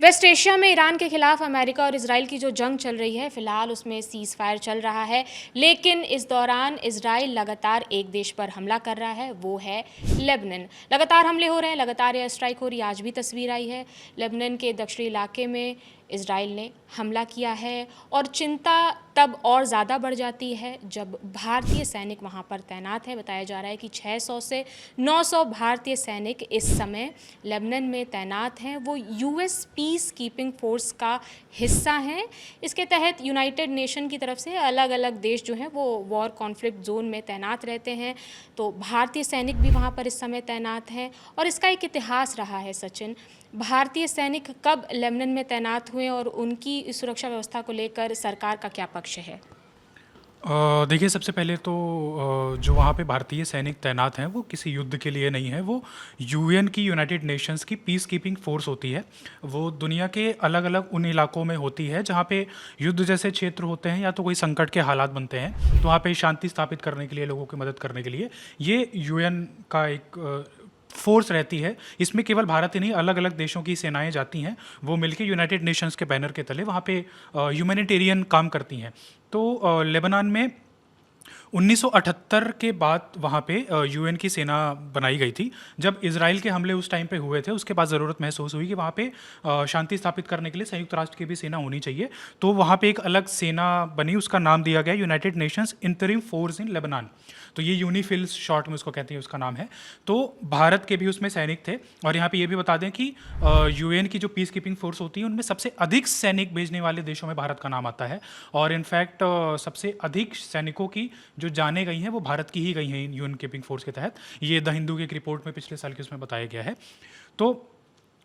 Waste Asia में Iran के खिलाफ अमेरिका और इजराइल की जो जंग चल रही है, फिलहाल उसमें सीज़ फायर चल रहा है। लेकिन इस दौरान इजराइल लगातार एक देश पर हमला कर रहा है, वो है लेबनान। लगातार हमले हो रहे हैं, लगातार एयर स्ट्राइक हो रही है। आज भी तस्वीर आई है लेबनान के दक्षिणी इलाके में इजराइल ने हमला किया है और चिंता तब और ज़्यादा बढ़ जाती है जब भारतीय सैनिक वहाँ पर तैनात है। बताया जा रहा है कि 600 से 900 भारतीय सैनिक इस समय लेबनान में तैनात हैं। वो यूएस पीस कीपिंग फोर्स का हिस्सा हैं। इसके तहत यूनाइटेड नेशन की तरफ से अलग अलग देश जो हैं वो वॉर कॉन्फ्लिक्ट जोन में तैनात रहते हैं। तो भारतीय सैनिक भी वहाँ पर इस समय तैनात हैं और इसका एक इतिहास रहा है। सचिन, भारतीय सैनिक कब लेबनान में तैनात हुए और उनकी सुरक्षा व्यवस्था को लेकर सरकार का क्या पक्ष है? देखिए, सबसे पहले तो जो वहाँ पे भारतीय सैनिक तैनात हैं वो किसी युद्ध के लिए नहीं है। वो यूएन की, यूनाइटेड नेशंस की पीस कीपिंग फोर्स होती है। वो दुनिया के अलग अलग उन इलाकों में होती है जहाँ पे युद्ध जैसे क्षेत्र होते हैं या तो कोई संकट के हालात बनते हैं, तो वहाँ पे शांति स्थापित करने के लिए, लोगों की मदद करने के लिए ये यूएन का एक फोर्स रहती है। इसमें केवल भारत ही नहीं, अलग अलग देशों की सेनाएं जाती हैं, वो मिलके यूनाइटेड नेशंस के बैनर के तले वहाँ पे ह्यूमैनिटेरियन काम करती हैं। तो लेबनान में 1978 के बाद वहाँ पे यूएन की सेना बनाई गई थी। जब इजराइल के हमले उस टाइम पे हुए थे, उसके बाद ज़रूरत महसूस हुई कि वहाँ पे शांति स्थापित करने के लिए संयुक्त राष्ट्र की भी सेना होनी चाहिए। तो वहाँ पे एक अलग सेना बनी, उसका नाम दिया गया United Nations interim force in Lebanon. तो ये यूनिफिल शॉर्ट में उसको कहते हैं, उसका नाम है। तो भारत के भी उसमें सैनिक थे। और यहाँ पे ये भी बता दें कि यूएन की जो पीस कीपिंग फोर्स होती है उनमें सबसे अधिक सैनिक भेजने वाले देशों में भारत का नाम आता है। और इनफैक्ट सबसे अधिक सैनिकों की जो जाने गई हैं वो भारत की ही गई हैं यूएन कीपिंग फोर्स के तहत। ये द हिंदू की एक रिपोर्ट में पिछले साल की उसमें बताया गया है। तो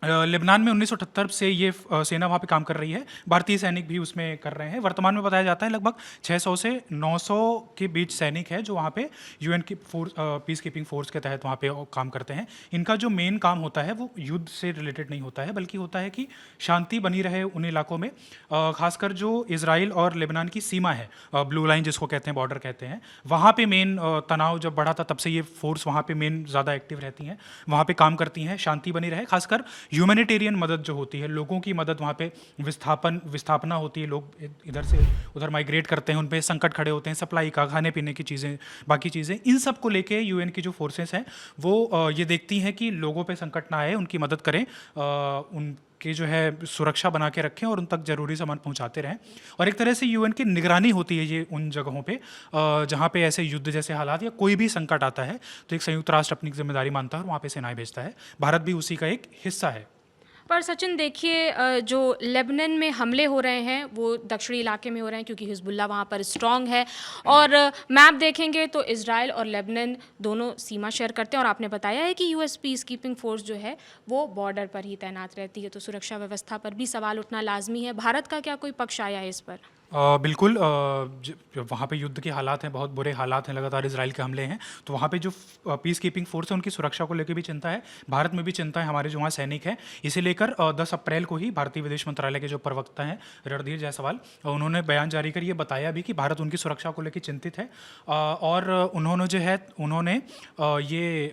लेबनान में 1978 से ये सेना वहाँ पे काम कर रही है। भारतीय सैनिक भी उसमें कर रहे हैं। वर्तमान में बताया जाता है लगभग 600 से 900 के बीच सैनिक है जो वहाँ पे यूएन की फोर्स, पीस कीपिंग फोर्स के तहत वहाँ पे काम करते हैं। इनका जो मेन काम होता है वो युद्ध से रिलेटेड नहीं होता है, बल्कि होता है कि शांति बनी रहे उन इलाकों में। खासकर जो इसराइल और लेबनान की सीमा है, ब्लू लाइन जिसको कहते हैं, बॉर्डर कहते हैं, वहाँ पे मेन तनाव जब बढ़ा था तब से ये फोर्स वहाँ पे मेन ज़्यादा एक्टिव रहती हैं, वहाँ पे काम करती हैं, शांति बनी रहे। खासकर ह्यूमैनिटेरियन मदद जो होती है, लोगों की मदद, वहाँ पे विस्थापना होती है, लोग इधर से उधर माइग्रेट करते हैं, उन पे संकट खड़े होते हैं, सप्लाई का, खाने पीने की चीज़ें, बाकी चीज़ें, इन सब को लेके यूएन की जो फोर्सेस हैं वो ये देखती हैं कि लोगों पे संकट ना आए, उनकी मदद करें, उनकी जो है सुरक्षा बना के रखें और उन तक ज़रूरी सामान पहुंचाते रहें। और एक तरह से यूएन की निगरानी होती है ये उन जगहों पे जहाँ पे ऐसे युद्ध जैसे हालात या कोई भी संकट आता है तो एक संयुक्त राष्ट्र अपनी जिम्मेदारी मानता है और वहाँ पे सेनाएं भेजता है। भारत भी उसी का एक हिस्सा है। पर सचिन देखिए, जो लेबनान में हमले हो रहे हैं वो दक्षिणी इलाके में हो रहे हैं क्योंकि हिजबुल्ला वहाँ पर स्ट्रांग है। और मैप देखेंगे तो इजराइल और लेबनान दोनों सीमा शेयर करते हैं और आपने बताया है कि यूएस पीस कीपिंग फोर्स जो है वो बॉर्डर पर ही तैनात रहती है। तो सुरक्षा व्यवस्था पर भी सवाल उठना लाजमी है। भारत का क्या कोई पक्ष आया है इस पर? बिल्कुल, वहाँ पे युद्ध के हालात हैं, बहुत बुरे हालात हैं, लगातार इजराइल के हमले हैं। तो वहाँ पे जो पीस कीपिंग फोर्स है उनकी सुरक्षा को लेकर भी चिंता है। भारत में भी चिंता है, हमारे जो वहाँ सैनिक हैं। इसे लेकर 10 अप्रैल को ही भारतीय विदेश मंत्रालय के जो प्रवक्ता हैं रणधीर जायसवाल, उन्होंने बयान जारी कर ये बताया भी कि भारत उनकी सुरक्षा को लेकर चिंतित है। और उन्होंने ये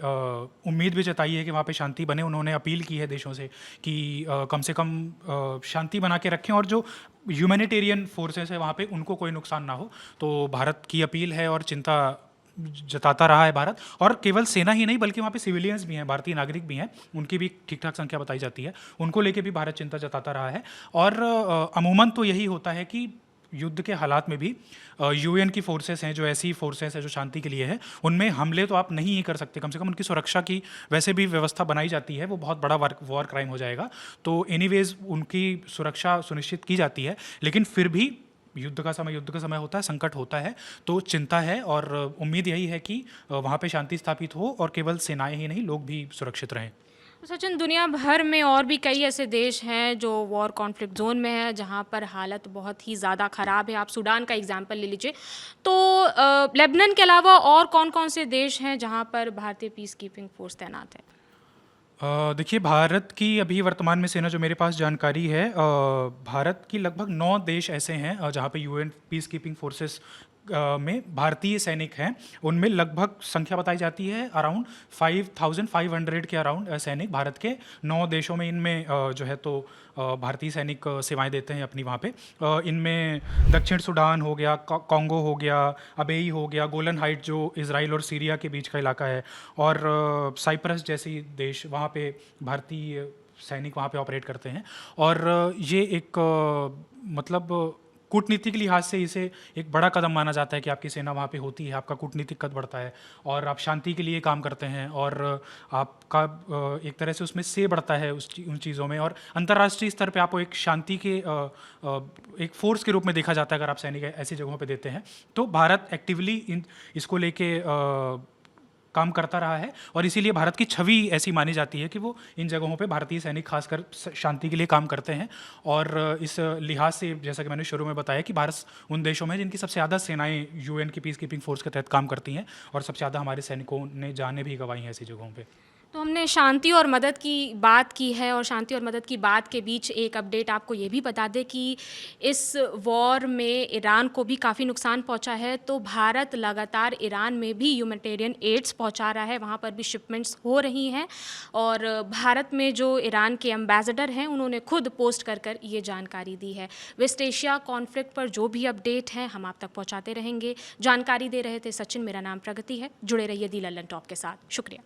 उम्मीद भी जताई है कि वहाँ पे शांति बने। उन्होंने अपील की है देशों से कि कम से कम शांति बना के रखें और जो ह्यूमैनिटेरियन फोर्सेस है वहाँ पे उनको कोई नुकसान ना हो। तो भारत की अपील है और चिंता जताता रहा है भारत। और केवल सेना ही नहीं बल्कि वहाँ पे सिविलियंस भी हैं, भारतीय नागरिक भी हैं, उनकी भी ठीक ठाक संख्या बताई जाती है, उनको लेके भी भारत चिंता जताता रहा है। और अमूमन तो यही होता है कि युद्ध के हालात में भी यूएन की फोर्सेस हैं, जो ऐसी फोर्सेस हैं जो शांति के लिए है, उनमें हमले तो आप नहीं ही कर सकते। कम से कम उनकी सुरक्षा की वैसे भी व्यवस्था बनाई जाती है, वो बहुत बड़ा वॉर क्राइम हो जाएगा। तो एनीवेज उनकी सुरक्षा सुनिश्चित की जाती है। लेकिन फिर भी युद्ध का समय होता है, संकट होता है, तो चिंता है। और उम्मीद यही है कि वहाँ पे शांति स्थापित हो और केवल सेनाएं ही नहीं, लोग भी सुरक्षित रहें। सचिन, दुनिया भर में और भी कई ऐसे देश हैं जो वॉर कॉन्फ्लिक्ट जोन में है, जहां पर हालत बहुत ही ज़्यादा ख़राब है। आप सूडान का एग्जांपल ले लीजिए। तो लेबनान के अलावा और कौन कौन से देश हैं जहां पर भारतीय पीस कीपिंग फोर्स तैनात है? देखिए, भारत की अभी वर्तमान में सेना जो मेरे पास जानकारी है, भारत की लगभग 9 देश ऐसे हैं जहाँ पे यूएन पीस कीपिंग फोर्सेस में भारतीय सैनिक हैं, उनमें लगभग संख्या बताई जाती है अराउंड 5500 के अराउंड सैनिक भारत के 9 देशों में इनमें जो है तो भारतीय सैनिक सेवाएं देते हैं अपनी वहाँ पे। इनमें दक्षिण सूडान हो गया, कॉन्गो हो गया, अबेई हो गया, गोलन हाइट जो इजराइल और सीरिया के बीच का इलाका है, और साइप्रस जैसी देश, वहाँ पे भारतीय सैनिक वहाँ पे ऑपरेट करते हैं। और ये एक मतलब कूटनीतिक लिहाज से इसे एक बड़ा कदम माना जाता है कि आपकी सेना वहाँ पे होती है, आपका कूटनीतिक कद बढ़ता है और आप शांति के लिए काम करते हैं, और आपका एक तरह से उसमें से बढ़ता है उन चीज़ों में, और अंतर्राष्ट्रीय स्तर पे आपको एक शांति के एक फोर्स के रूप में देखा जाता है अगर आप सैनिक ऐसी जगहों पे देते हैं। तो भारत एक्टिवली इसको लेके काम करता रहा है, और इसीलिए भारत की छवि ऐसी मानी जाती है कि वो इन जगहों पे भारतीय सैनिक खासकर शांति के लिए काम करते हैं। और इस लिहाज से जैसा कि मैंने शुरू में बताया कि भारत उन देशों में जिनकी सबसे ज़्यादा सेनाएं यूएन की पीस कीपिंग फोर्स के तहत काम करती हैं, और सबसे ज़्यादा हमारे सैनिकों ने जानें भी गंवाई हैं ऐसी जगहों पर। तो हमने शांति और मदद की बात की है, और शांति और मदद की बात के बीच एक अपडेट आपको ये भी बता दें कि इस वॉर में ईरान को भी काफ़ी नुकसान पहुंचा है। तो भारत लगातार ईरान में भी ह्यूमैनिटेरियन एड्स पहुंचा रहा है, वहां पर भी शिपमेंट्स हो रही हैं। और भारत में जो ईरान के एम्बेसडर हैं उन्होंने खुद पोस्ट कर कर ये जानकारी दी है। वेस्ट एशिया कॉन्फ्लिक्ट पर जो भी अपडेट हैं हम आप तक पहुँचाते रहेंगे। जानकारी दे रहे थे सचिन, मेरा नाम प्रगति है। जुड़े रहिए दी लल्लन टॉप के साथ। शुक्रिया।